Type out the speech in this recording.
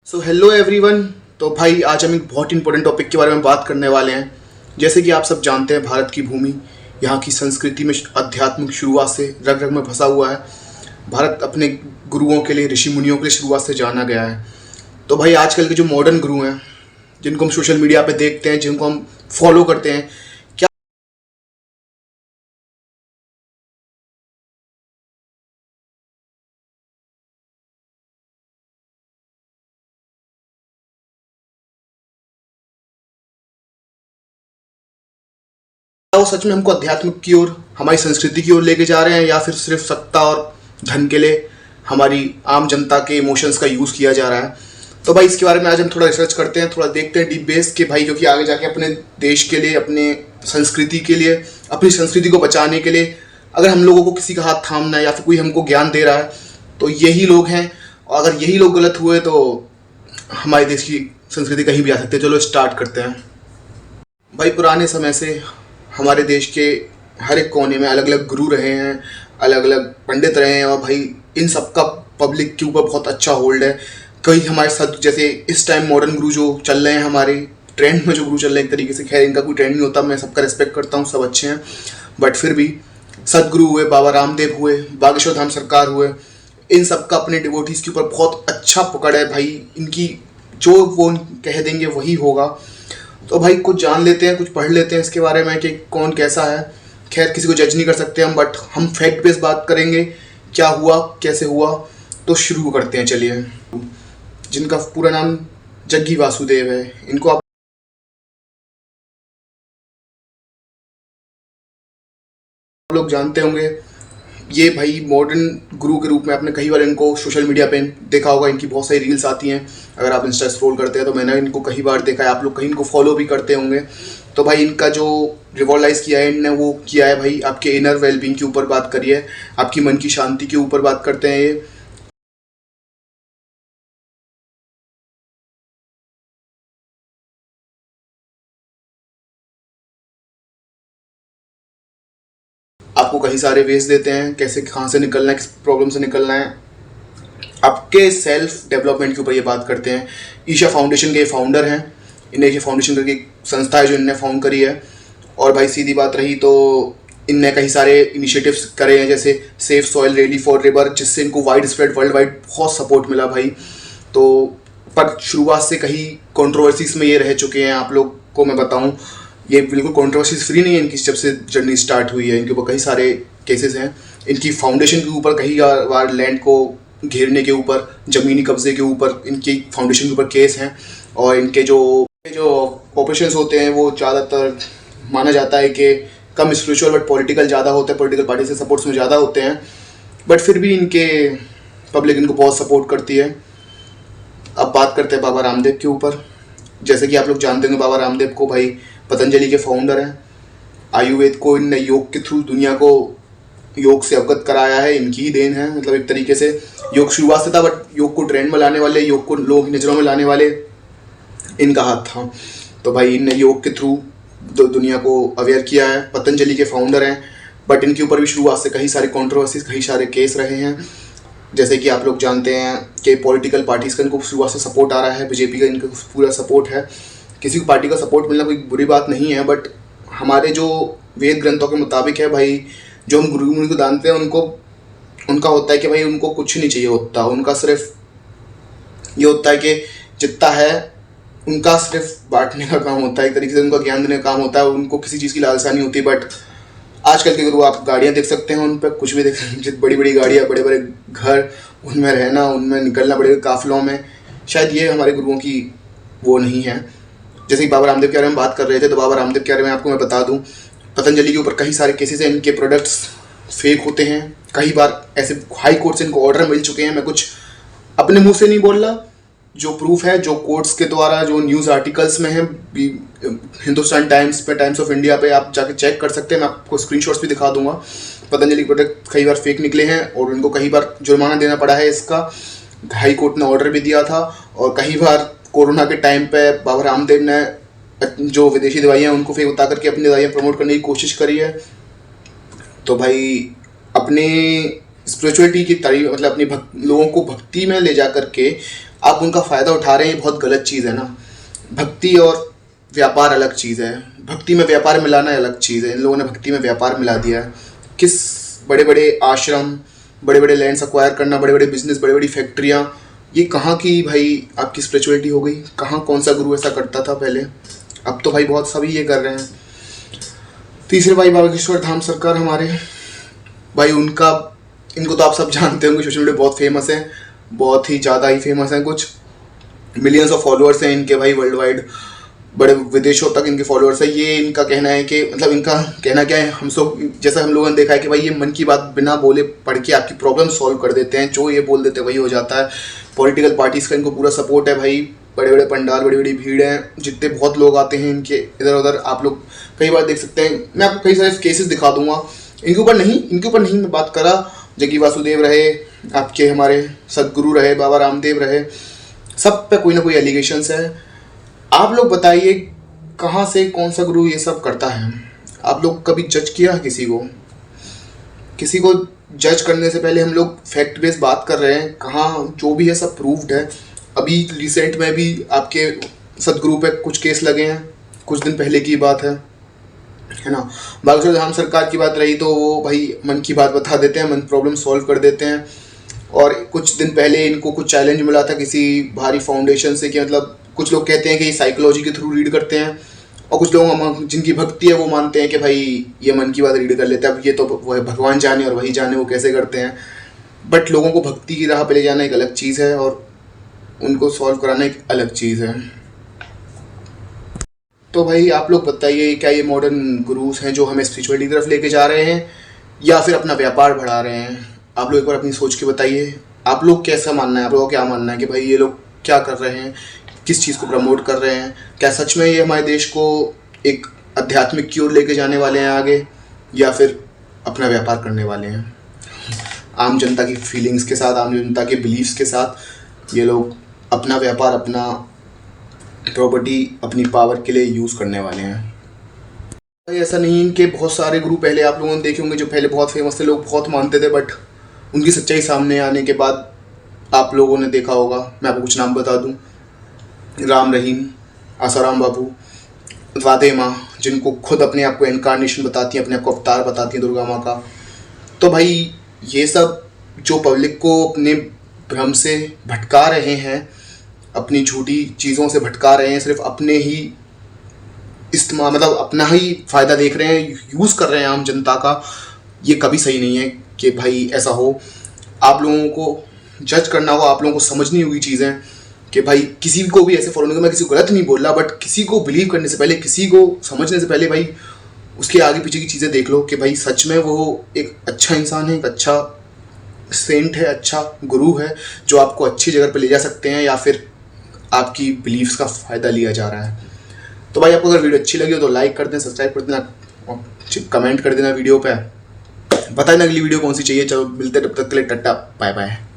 So hello everyone. तो भाई आज हम एक बहुत इंपॉर्टेंट टॉपिक के बारे में बात करने वाले हैं। जैसे कि आप सब जानते हैं, भारत की भूमि, यहाँ की संस्कृति में आध्यात्मिक शुरुआत से रग रग में फंसा हुआ है। भारत अपने गुरुओं के लिए, ऋषि मुनियों के लिए शुरुआत से जाना गया है। तो भाई आजकल के जो मॉडर्न गुरु हैं, जिनको हम सोशल मीडिया पे देखते हैं, जिनको हम फॉलो करते हैं, क्या वो सच में हमको अध्यात्मिक की ओर, हमारी संस्कृति की ओर लेके जा रहे हैं, या फिर सिर्फ सत्ता और धन के लिए हमारी आम जनता के इमोशंस का यूज़ किया जा रहा है। तो भाई इसके बारे में आज हम थोड़ा रिसर्च करते हैं, थोड़ा देखते हैं डीप बेस के भाई, क्योंकि आगे जाके अपने देश के लिए, अपने संस्कृति के लिए, अपनी संस्कृति को बचाने के लिए अगर हम लोगों को किसी का हाथ थामना है या फिर कोई हमको ज्ञान दे रहा है तो यही लोग हैं। और अगर यही लोग गलत हुए तो हमारे देश की संस्कृति कहीं भी आ सकती है। चलो स्टार्ट करते हैं। भाई पुराने समय से हमारे देश के हर एक कोने में अलग अलग गुरु रहे हैं, अलग अलग पंडित रहे हैं, और भाई इन सबका पब्लिक के ऊपर बहुत अच्छा होल्ड है। कई हमारे साथ, जैसे इस टाइम मॉडर्न गुरु जो चल रहे हैं, हमारे ट्रेंड में जो गुरु चल रहे हैं, एक तरीके से, खैर इनका कोई ट्रेंड नहीं होता, मैं सबका रिस्पेक्ट करता हूँ, सब अच्छे हैं, बट फिर भी सदगुरु हुए, बाबा रामदेव हुए, बागेश्वर धाम सरकार हुए, इन सबका अपने डिवोटीज़ के ऊपर बहुत अच्छा पकड़ है भाई। इनकी जो वो कह देंगे वही होगा। तो भाई कुछ जान लेते हैं, कुछ पढ़ लेते हैं इसके बारे में कि कौन कैसा है। खैर किसी को जज नहीं कर सकते हम, बट हम फैक्ट बेस्ड बात करेंगे, क्या हुआ, कैसे हुआ। तो शुरू करते हैं, चलिए। जिनका पूरा नाम जग्गी वासुदेव है, इनको आप लोग जानते होंगे। ये भाई मॉडर्न गुरु के रूप में आपने कई बार इनको सोशल मीडिया पे देखा होगा, इनकी बहुत सारी रील्स आती हैं। अगर आप इंस्टा स्क्रॉल करते हैं तो मैंने इनको कई बार देखा है, आप लोग कहीं इनको फॉलो भी करते होंगे। तो भाई इनका जो रिवॉल्यूलाइज किया है इनने, वो किया है भाई आपके इनर वेलबींग के ऊपर बात करी है, आपकी मन की शांति के ऊपर बात करते हैं ये। आपको कई सारे वेज देते हैं, कैसे कहाँ से निकलना है, किस प्रॉब्लम से निकलना है, आपके सेल्फ डेवलपमेंट के ऊपर ये बात करते हैं। ईशा फाउंडेशन के फाउंडर हैं, इन्हें ईशा फाउंडेशन करके एक संस्था है जो इनने फाउंड करी है। और भाई सीधी बात रही तो इनने कई सारे इनिशिएटिव्स करे हैं, जैसे safe soil rally for river, जिससे इनको वाइड स्प्रेड वर्ल्ड वाइड बहुत सपोर्ट मिला भाई। तो पर शुरुआत से कहीं कंट्रोवर्सीज में ये रह चुके हैं। आप लोग को मैं बताऊं, ये बिल्कुल कंट्रोवर्सीज फ्री नहीं है इनकी, जब से जर्नी स्टार्ट हुई है इनके ऊपर कई सारे केसेस हैं। इनकी फाउंडेशन के ऊपर कई बार लैंड को घेरने के ऊपर, ज़मीनी कब्जे के ऊपर इनकी फाउंडेशन के ऊपर केस हैं। और इनके जो जो ऑपरेशंस होते हैं वो ज़्यादातर माना जाता है कि कम स्पिरिचुअल बट पॉलिटिकल ज़्यादा होते हैं, पॉलिटिकल पार्टी से सपोर्ट्स में ज़्यादा होते हैं, बट फिर भी इनके पब्लिक इनको बहुत सपोर्ट करती है। अब बात करते हैं बाबा रामदेव के ऊपर। जैसे कि आप लोग जानते होंगे, बाबा रामदेव को भाई पतंजलि के फाउंडर हैं। आयुर्वेद को इनने योग के थ्रू दुनिया को योग से अवगत कराया है, इनकी ही देन है। मतलब एक तरीके से योग शुरुआत से था, बट योग को ट्रेंड में लाने वाले, योग को लोगों की नज़रों में लाने वाले इनका हाथ था। तो भाई इनने योग के थ्रू दुनिया को अवेयर किया है। पतंजलि के फाउंडर हैं, बट इनके ऊपर भी शुरुआत से कई सारे कंट्रोवर्सीज, कई सारे केस रहे हैं। जैसे कि आप लोग जानते हैं कि पॉलिटिकल पार्टीज़ का इनको शुरुआत से सपोर्ट आ रहा है, बीजेपी का इनका पूरा सपोर्ट है। किसी को पार्टी का सपोर्ट मिलना कोई बुरी बात नहीं है, बट हमारे जो वेद ग्रंथों के मुताबिक है भाई, जो हम गुरु मुनि को जानते हैं, उनको उनका होता है कि भाई उनको कुछ नहीं चाहिए होता, उनका सिर्फ ये होता है कि जितना है उनका सिर्फ बांटने का काम होता है, एक तरीके से उनका ज्ञान देने का काम होता है, उनको किसी चीज़ की लालसा नहीं होती। बट आजकल के गुरु आप गाड़ियाँ देख सकते हैं, उन पर कुछ भी देख सकते हैं, बड़ी बड़ी गाड़ियाँ, बड़े बड़े घर, उनमें रहना, उनमें निकलना बड़े काफिलों में, शायद ये हमारे गुरुओं की वो नहीं है। जैसे कि बाबा रामदेव के बारे में बात कर रहे थे, तो बाबा रामदेव के बारे में आपको मैं बता दूं, पतंजलि के ऊपर कई सारे केसेस हैं, इनके प्रोडक्ट्स फेक होते हैं। कई बार ऐसे हाई कोर्ट से इनको ऑर्डर मिल चुके हैं। मैं कुछ अपने मुंह से नहीं बोल रहा, जो प्रूफ है, जो कोर्ट्स के द्वारा, जो न्यूज़ आर्टिकल्स में है, हिंदुस्तान टाइम्स पे, टाइम्स ऑफ इंडिया पे आप जाके चेक कर सकते हैं। मैं आपको स्क्रीनशॉट्स भी दिखा दूंगा। पतंजलि प्रोडक्ट कई बार फेक निकले हैं और उनको कई बार जुर्माना देना पड़ा है इसका। हाई कोर्ट ने ऑर्डर भी दिया था। और कई बार कोरोना के टाइम पे बाबा रामदेव ने जो विदेशी दवाइयाँ उनको फेक बता करके अपनी दवाइयाँ प्रमोट करने की कोशिश करी है। तो भाई अपने स्पिरिचुअलिटी की तारीफ, मतलब अपनी लोगों को भक्ति में ले जा करके आप उनका फ़ायदा उठा रहे हैं, ये बहुत गलत चीज़ है ना। भक्ति और व्यापार अलग चीज़ है, भक्ति में व्यापार मिलाना अलग चीज़ है। इन लोगों ने भक्ति में व्यापार मिला दिया है। किस बड़े बड़े आश्रम, बड़े बड़े लैंड्स एक्वायर करना, बड़े बड़े बिजनेस, बड़ी बड़ी फैक्ट्रियाँ, ये कहाँ की भाई आपकी स्पिरिचुअलिटी हो गई? कहाँ कौन सा गुरु ऐसा करता था पहले? अब तो भाई बहुत सभी ये कर रहे हैं। तीसरे भाई बागेश्वर धाम सरकार हमारे भाई, इनको तो आप सब जानते होंगे, सोशल मीडिया बहुत फेमस है, बहुत ही ज़्यादा ही फेमस हैं। कुछ मिलियंस ऑफ फॉलोअर्स हैं इनके भाई, वर्ल्ड वाइड, बड़े विदेशों तक इनके फॉलोअर्स है। ये इनका कहना है कि मतलब इनका कहना क्या है, हम सब जैसा हम लोगों ने देखा है कि भाई ये मन की बात बिना बोले पढ़ के आपकी प्रॉब्लम सॉल्व कर देते हैं। जो ये बोल देते हैं वही हो जाता है। पॉलिटिकल पार्टीज़ का इनको पूरा सपोर्ट है भाई, बड़े बड़े पंडाल, बड़ी बड़ी भीड़ है, जितने बहुत लोग आते हैं इनके इधर उधर, आप लोग कई बार देख सकते हैं। मैं आपको कई सारे केसेस दिखा दूंगा। इनके ऊपर नहीं मैं बात करा। जग्गी वासुदेव रहे, आपके हमारे सदगुरु रहे, बाबा रामदेव रहे, सब पे कोई ना कोई एलिगेशंस है। आप लोग बताइए कहाँ से कौन सा गुरु ये सब करता है? आप लोग कभी जज किया है किसी को? किसी को जज करने से पहले हम लोग फैक्ट बेस्ड बात कर रहे हैं। कहाँ जो भी है सब प्रूव्ड है। अभी रिसेंट में भी आपके सदगुरु पे कुछ केस लगे हैं, कुछ दिन पहले की बात है ना। बागेश्वर धाम सरकार की बात रही तो वो भाई मन की बात बता देते हैं, मन प्रॉब्लम सॉल्व कर देते हैं। और कुछ दिन पहले इनको कुछ चैलेंज मिला था किसी भारी फाउंडेशन से कि मतलब कुछ लोग कहते हैं कि ये साइकोलॉजी के थ्रू रीड करते हैं, और कुछ लोग जिनकी भक्ति है वो मानते हैं कि भाई ये मन की बात रीड कर लेते हैं। अब ये तो वह भगवान जाने और वही जाने वो कैसे करते हैं। बट लोगों को भक्ति की राह पे ले जाना एक अलग चीज़ है और उनको सॉल्व कराना एक अलग चीज़ है। तो भाई आप लोग बताइए, क्या ये मॉडर्न गुरुज हैं जो हमें स्पिरिचुअलिटी की तरफ लेके जा रहे हैं या फिर अपना व्यापार बढ़ा रहे हैं? आप लोग एक बार अपनी सोच के बताइए। आप लोग कैसा मानना है, आप लोगों का क्या मानना है कि भाई ये लोग क्या कर रहे हैं, किस चीज़ को प्रमोट कर रहे हैं? क्या सच में ये हमारे देश को एक आध्यात्मिक की ओर लेके जाने वाले हैं आगे, या फिर अपना व्यापार करने वाले हैं? आम जनता की फीलिंग्स के साथ, आम जनता के बिलीव्स के साथ ये लोग अपना व्यापार, अपना प्रॉपर्टी, अपनी पावर के लिए यूज़ करने वाले हैं। ऐसा नहीं कि बहुत सारे गुरु पहले आप लोगों ने देखे होंगे जो पहले बहुत फेमस थे, लोग बहुत मानते थे, बट उनकी सच्चाई सामने आने के बाद आप लोगों ने देखा होगा। मैं आपको कुछ नाम बता दूं, राम रहीम, आसाराम बापू, राधे माँ, जिनको खुद अपने आप को इनकारनेशन बताती हैं, अपने आप को अवतार बताती हैं दुर्गा माँ का। तो भाई ये सब जो पब्लिक को अपने भ्रम से भटका रहे हैं, अपनी झूठी चीज़ों से भटका रहे हैं, सिर्फ अपने ही इस्तेमाल मतलब अपना ही फ़ायदा देख रहे हैं, यूज़ कर रहे हैं आम जनता का, ये कभी सही नहीं है कि भाई ऐसा हो। आप लोगों को जज करना होगा, आप लोगों को समझनी होगी चीज़ें कि भाई किसी को भी ऐसे फॉलो नहीं करना। मैं किसी को गलत नहीं बोल रहा, बट किसी को बिलीव करने से पहले, किसी को समझने से पहले भाई उसके आगे पीछे की चीज़ें देख लो कि भाई सच में वो एक अच्छा इंसान है, एक अच्छा सेंट है, अच्छा गुरु है जो आपको अच्छी जगह पर ले जा सकते हैं, या फिर आपकी बिलीव्स का फ़ायदा लिया जा रहा है। तो भाई आपको अगर वीडियो अच्छी लगी हो तो लाइक कर देना, सब्सक्राइब कर देना और कमेंट कर देना वीडियो पे। बताना अगली वीडियो कौन सी चाहिए। चलो मिलते हैं, तब तक के लिए टाटा बाय बाय।